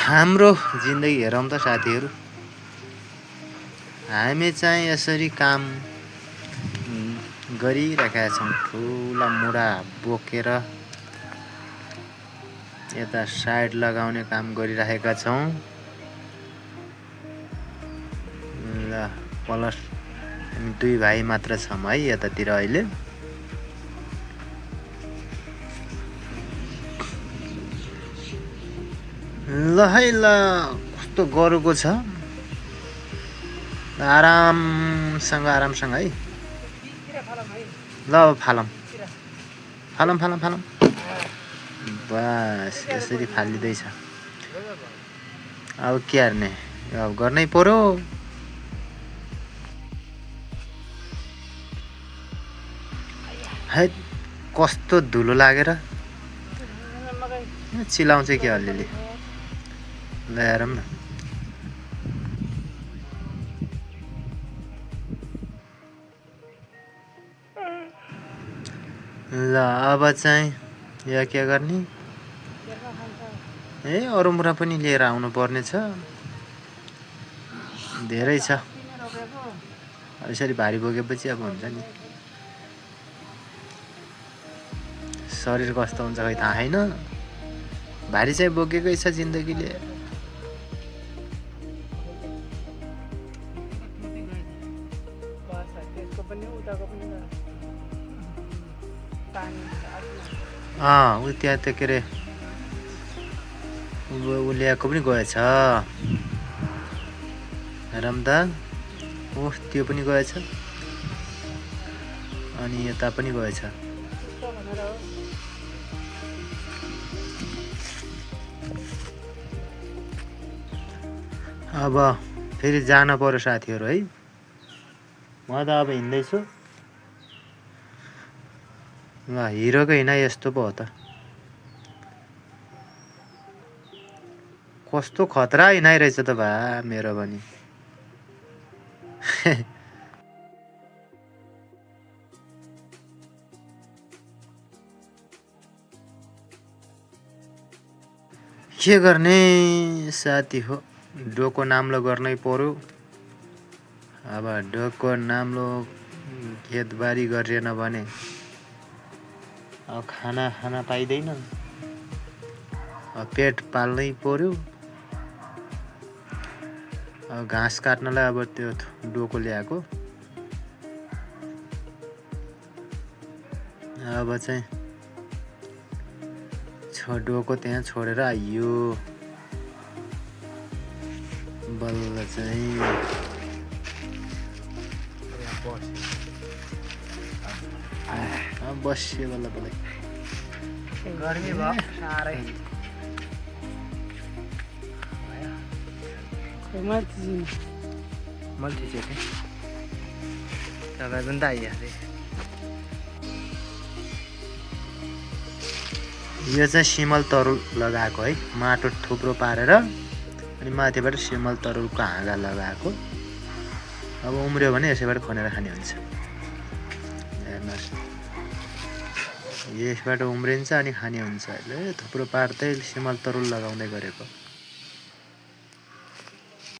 हाम्रो जिन्दगी हेरौँ त साथीहरू। हामी चाहिँ यसरी काम गरिरहेका छौँ, ठुला मुढा बोकेर यता साइड लगाउने काम गरिरहेका छौँ। ल प्लस हामी 2 भाइ मात्र छौँ है यतातिर अहिले। ल है ल, कस्तो गरुको छ, आरामसँग है। ल अब फालौँ बस यसरी फालिँदैछ। अब के हार्ने, अब गर्नै पर्यो। है कस्तो धुलो लागेर चिलाउँछ के अलिअलि। ल हेरौँ न। ल अब चाहिँ या के गर्ने, अरूमुरा पनि लिएर आउनु पर्ने छ, धेरै छ। यसरी भारी बोकेपछि अब हुन्छ नि, शरीर कस्तो हुन्छ खै थाहा छैन। भारी चाहिँ बोकेकै छ जिन्दगीले। ऊ त्यहाँ त के अरे ऊ ल्याएको पनि गएछ। हेरौँ त, ओह त्यो पनि गएछ, अनि यता पनि गएछ। अब फेरि जान पर्यो साथीहरू है। म त अब हिँड्दैछु। ल हिरोको हिँडाइ यस्तो पो हो त, कस्तो खतरा हिँडाइ रहेछ त भा मेरो पनि। के गर्ने साथी हो, डोको नाम्लो गर्नै पर्यो। अब डोको नाम्लो खेतबारी गरिएन भने अब खाना पाइँदैन। अब पेट पाल्नै पर्यो। अब घाँस काट्नलाई अब त्यो डोको ल्याएको। अब चाहिँ डोको त्यहाँ छोडेर आइयो। बल्ल चाहिँ बस्यो बल्ल बल्ल। गर्मी भयो साह्रै। मैले थिचेको तपाईँ पनि त आइहाले। यो चाहिँ सिमल तरुल लगाएको है, माटो थुप्रो पारेर अनि माथिबाट सिमल तरुलको हाँगा लगाएको। अब उम्रियो भने यसैबाट खनेर खाने हुन्छ। हेर्नुहोस्, यसबाट उम्रिन्छ अनि खाने हुन्छ। अहिले थुप्रो पार्दै सिमल तरुल लगाउँदै गरेको।